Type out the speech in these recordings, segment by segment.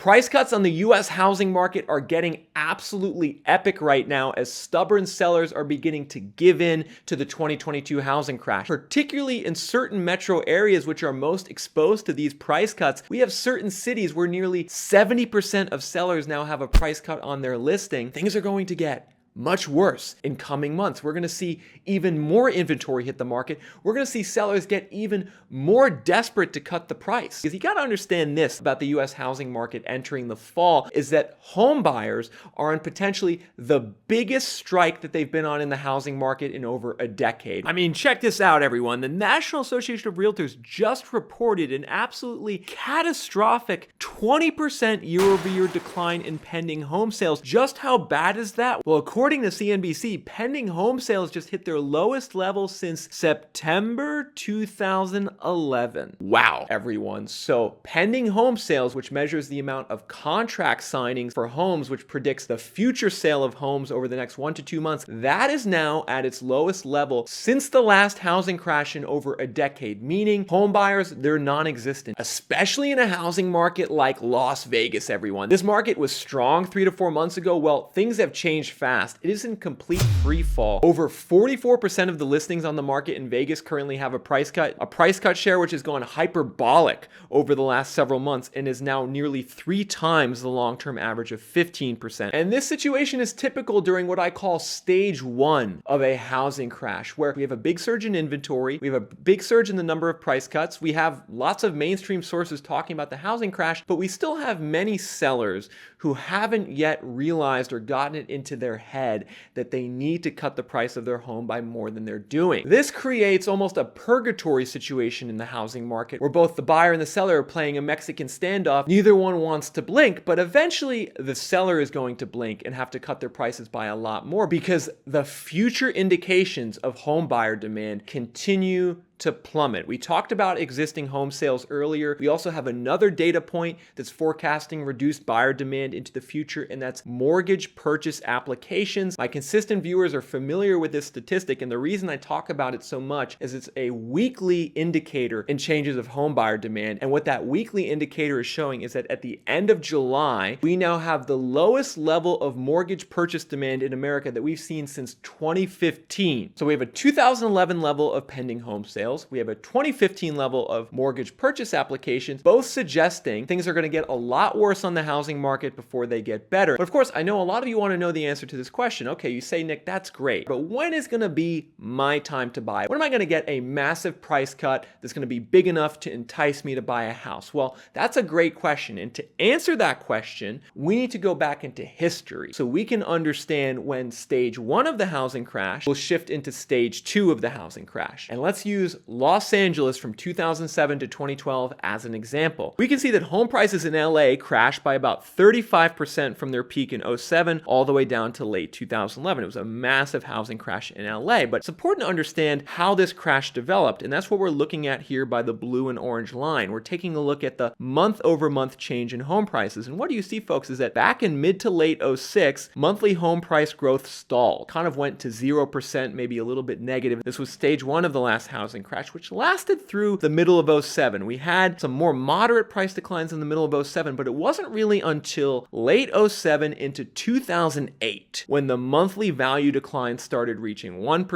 price cuts on the US housing market are getting absolutely epic right now as stubborn sellers are beginning to give in to the 2022 housing crash. Particularly in certain metro areas which are most exposed to these price cuts, we have certain cities where nearly 70% of sellers now have a price cut on their listing. Things are going to get much worse in coming months. We're going to see even more inventory hit the market. We're going to see sellers get even more desperate to cut the price. Because you got to understand this about the US housing market entering the fall is that home buyers are on potentially the biggest strike that they've been on in the housing market in over a decade. I mean, check this out, everyone. The National Association of Realtors just reported an absolutely catastrophic 20% year-over-year decline in pending home sales. Just how bad is that? Well, according to CNBC, pending home sales just hit their lowest level since September 2011. Wow, everyone. So pending home sales, which measures the amount of contract signings for homes, which predicts the future sale of homes over the next 1 to 2 months, that is now at its lowest level since the last housing crash in over a decade, meaning home buyers, they're non-existent, especially in a housing market like Las Vegas, everyone. This market was strong 3 to 4 months ago. Well, things have changed fast. It is in complete free fall. Over 44% of the listings on the market in Vegas currently have a price cut share which has gone hyperbolic over the last several months and is now nearly 3 times the long-term average of 15%. And this situation is typical during what I call stage 1 of a housing crash, where we have a big surge in inventory, we have a big surge in the number of price cuts, we have lots of mainstream sources talking about the housing crash, but we still have many sellers who haven't yet realized or gotten it into their head that they need to cut the price of their home by more than they're doing. This creates almost a purgatory situation in the housing market where both the buyer and the seller are playing a Mexican standoff. Neither one wants to blink, but eventually the seller is going to blink and have to cut their prices by a lot more because the future indications of home buyer demand continue to plummet. We talked about existing home sales earlier. We also have another data point that's forecasting reduced buyer demand into the future, and that's mortgage purchase applications. My consistent viewers are familiar with this statistic, and the reason I talk about it so much is it's a weekly indicator in changes of home buyer demand. And what that weekly indicator is showing is that at the end of July, we now have the lowest level of mortgage purchase demand in America that we've seen since 2015. So we have a 2011 level of pending home sales. We have a 2015 level of mortgage purchase applications, both suggesting things are going to get a lot worse on the housing market before they get better. But of course, I know a lot of you want to know the answer to this question. Okay, you say, Nick, that's great, but when is going to be my time to buy? When am I going to get a massive price cut that's going to be big enough to entice me to buy a house? Well, that's a great question. And to answer that question, we need to go back into history so we can understand when stage 1 of the housing crash will shift into stage 2 of the housing crash. And let's use Los Angeles from 2007 to 2012 as an example. We can see that home prices in LA crashed by about 35% from their peak in 2007 all the way down to late 2011. It was a massive housing crash in LA, but it's important to understand how this crash developed, and that's what we're looking at here by the blue and orange line. We're taking a look at the month-over-month change in home prices, and what do you see, folks, is that back in mid to late 2006, monthly home price growth stalled, kind of went to 0%, maybe a little bit negative. This was stage 1 of the last housing crash, which lasted through the middle of 2007. We had some more moderate price declines in the middle of 2007, but it wasn't really until late 2007 into 2008 when the monthly value decline started reaching 1%,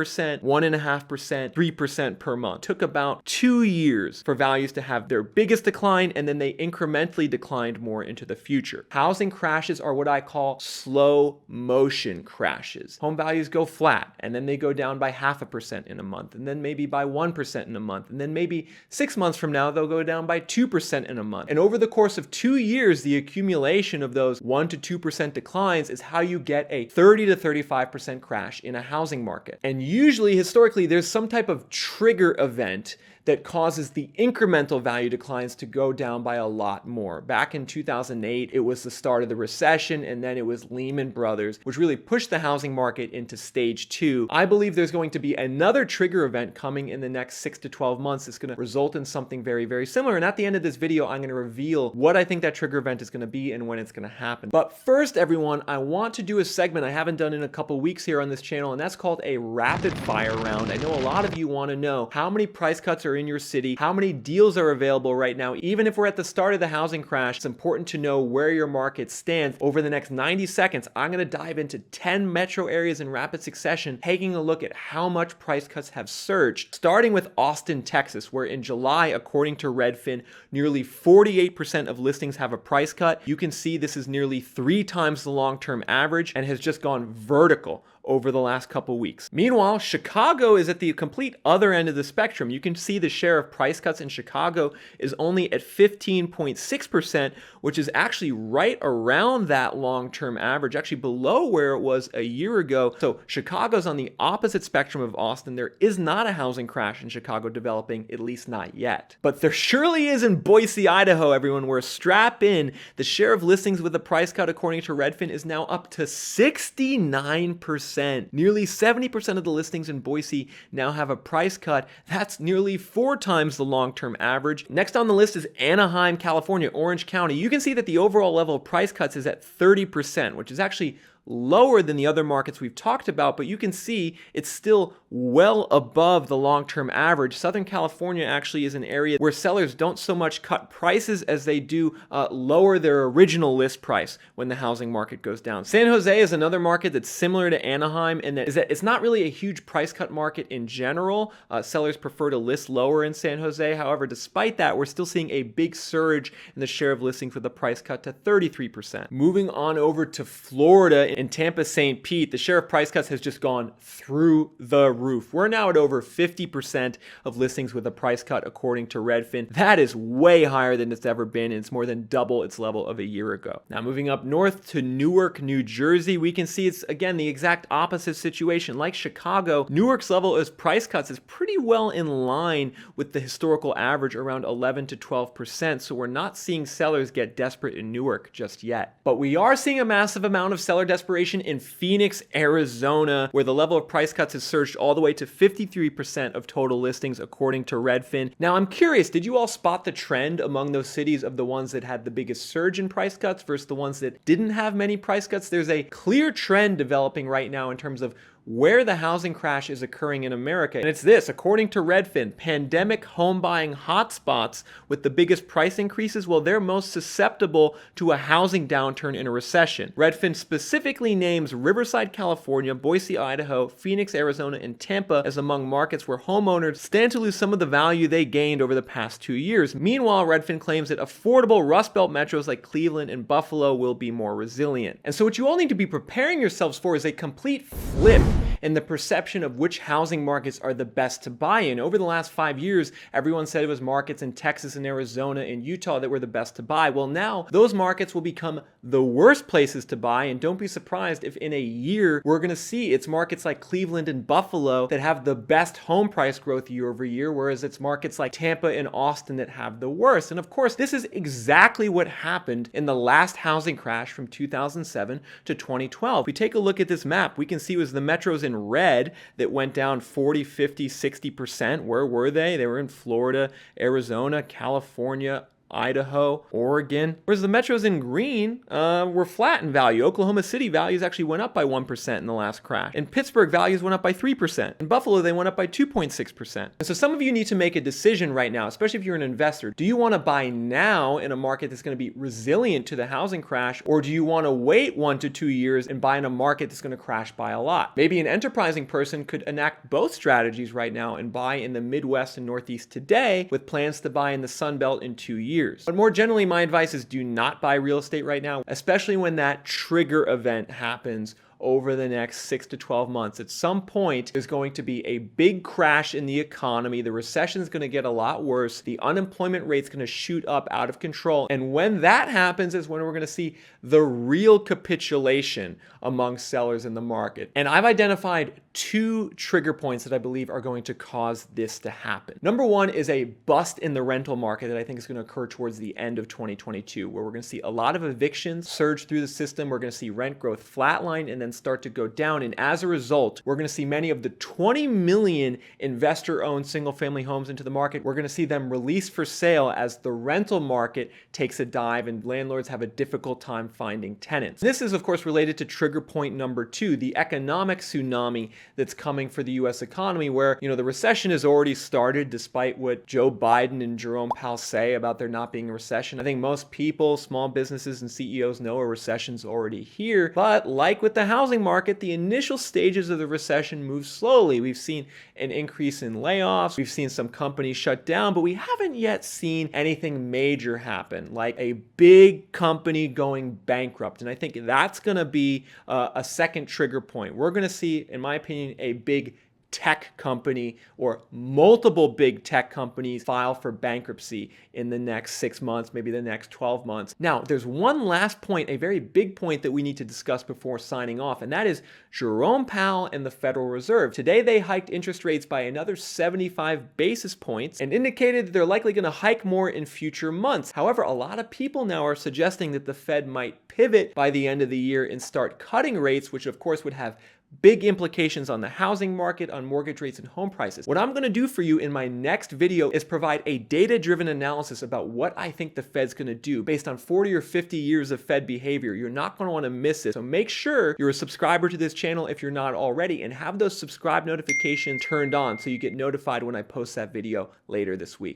1.5%, 3% per month. It took about 2 years for values to have their biggest decline, and then they incrementally declined more into the future. Housing crashes are what I call slow motion crashes. Home values go flat, and then they go down by 0.5% in a month, and then maybe by 1% in a month, and then maybe 6 months from now they'll go down by 2% in a month. And over the course of 2 years, the accumulation of those 1 to 2% declines is how you get a 30 to 35% crash in a housing market. And usually, historically, there's some type of trigger event that causes the incremental value declines to go down by a lot more. Back in 2008, it was the start of the recession, and then it was Lehman Brothers, which really pushed the housing market into stage 2. I believe there's going to be another trigger event coming in the next 6 to 12 months that's going to result in something very, very similar. And at the end of this video, I'm going to reveal what I think that trigger event is going to be and when it's going to happen. But first, everyone, I want to do a segment I haven't done in a couple weeks here on this channel, and that's called a rapid fire round. I know a lot of you want to know how many price cuts are are in your city, how many deals are available right now. Even if we're at the start of the housing crash, it's important to know where your market stands. Over the next 90 seconds, I'm going to dive into 10 metro areas in rapid succession, taking a look at how much price cuts have surged, starting with Austin, Texas, where in July, according to Redfin, nearly 48% of listings have a price cut. You can see this is nearly 3 times the long-term average and has just gone vertical over the last couple weeks. Meanwhile, Chicago is at the complete other end of the spectrum. You can see the share of price cuts in Chicago is only at 15.6%, which is actually right around that long-term average, actually below where it was a year ago. So Chicago's on the opposite spectrum of Austin. There is not a housing crash in Chicago developing, at least not yet. But there surely is in Boise, Idaho, everyone, where strap in, the share of listings with a price cut, according to Redfin, is now up to 69%. Nearly 70% of the listings in Boise now have a price cut. That's nearly 4 times the long-term average. Next on the list is Anaheim, California, Orange County. You can see that the overall level of price cuts is at 30%, which is actually lower than the other markets we've talked about, but you can see it's still well above the long-term average. Southern California actually is an area where sellers don't so much cut prices as they do lower their original list price when the housing market goes down. San Jose is another market that's similar to Anaheim in that it's not really a huge price cut market in general. Sellers prefer to list lower in San Jose. However, despite that, we're still seeing a big surge in the share of listings with a price cut to 33%. Moving on over to Florida, in Tampa, St. Pete, the share of price cuts has just gone through the roof. We're now at over 50% of listings with a price cut, according to Redfin. That is way higher than it's ever been, and it's more than double its level of a year ago. Now, moving up north to Newark, New Jersey, we can see it's, again, the exact opposite situation. Like Chicago, Newark's level of price cuts is pretty well in line with the historical average, around 11 to 12%, so we're not seeing sellers get desperate in Newark just yet. But we are seeing a massive amount of seller desperation in Phoenix, Arizona, where the level of price cuts has surged all the way to 53% of total listings, according to Redfin. Now, I'm curious, did you all spot the trend among those cities of the ones that had the biggest surge in price cuts versus the ones that didn't have many price cuts? There's a clear trend developing right now in terms of where the housing crash is occurring in America. And it's this, according to Redfin, pandemic home buying hotspots with the biggest price increases, well, they're most susceptible to a housing downturn in a recession. Redfin specifically names Riverside, California, Boise, Idaho, Phoenix, Arizona, and Tampa as among markets where homeowners stand to lose some of the value they gained over the past 2 years. Meanwhile, Redfin claims that affordable Rust Belt metros like Cleveland and Buffalo will be more resilient. And so what you all need to be preparing yourselves for is a complete flip in the perception of which housing markets are the best to buy in. Over the last 5 years, everyone said it was markets in Texas and Arizona and Utah that were the best to buy. Well, now those markets will become the worst places to buy, and don't be surprised if in a year we're going to see it's markets like Cleveland and Buffalo that have the best home price growth year over year, whereas it's markets like Tampa and Austin that have the worst. And of course, this is exactly what happened in the last housing crash from 2007 to 2012. If we take a look at this map, we can see it was the metros in red that went down 40, 50, 60%. Where were they? They were in Florida, Arizona, California, Idaho, Oregon. Whereas the metros in green were flat in value. Oklahoma City values actually went up by 1% in the last crash. In Pittsburgh, values went up by 3%. In Buffalo, they went up by 2.6%. And so some of you need to make a decision right now, especially if you're an investor. Do you want to buy now in a market that's going to be resilient to the housing crash, or do you want to wait 1 to 2 years and buy in a market that's going to crash by a lot? Maybe an enterprising person could enact both strategies right now and buy in the Midwest and Northeast today with plans to buy in the Sun Belt in 2 years. But more generally, my advice is do not buy real estate right now, especially when that trigger event happens over the next 6 to 12 months. At some point, there's going to be a big crash in the economy. The recession is going to get a lot worse. The unemployment rate's going to shoot up out of control. And when that happens is when we're going to see the real capitulation among sellers in the market. And I've identified 2 trigger points that I believe are going to cause this to happen. Number 1 is a bust in the rental market that I think is going to occur towards the end of 2022, where we're going to see a lot of evictions surge through the system. We're going to see rent growth flatline and then demand start to go down. And as a result, we're going to see many of the 20 million investor-owned single-family homes into the market, we're going to see them released for sale as the rental market takes a dive and landlords have a difficult time finding tenants. This is, of course, related to trigger point number 2, the economic tsunami that's coming for the U.S. economy, where, the recession has already started despite what Joe Biden and Jerome Powell say about there not being a recession. I think most people, small businesses and CEOs know a recession's already here, but like with the housing market, the initial stages of the recession move slowly. We've seen an increase in layoffs, we've seen some companies shut down, but we haven't yet seen anything major happen, like a big company going bankrupt. And I think that's going to be a second trigger point. We're going to see, in my opinion, a big tech company or multiple big tech companies file for bankruptcy in the next 6 months, maybe the next 12 months. Now, there's one last point, a very big point that we need to discuss before signing off, and that is Jerome Powell and the Federal Reserve. Today, they hiked interest rates by another 75 basis points and indicated that they're likely going to hike more in future months. However, a lot of people now are suggesting that the Fed might pivot by the end of the year and start cutting rates, which of course would have big implications on the housing market, on mortgage rates and home prices. What I'm going to do for you in my next video is provide a data-driven analysis about what I think the Fed's going to do based on 40 or 50 years of Fed behavior. You're not going to want to miss it. So make sure you're a subscriber to this channel if you're not already, and have those subscribe notifications turned on so you get notified when I post that video later this week.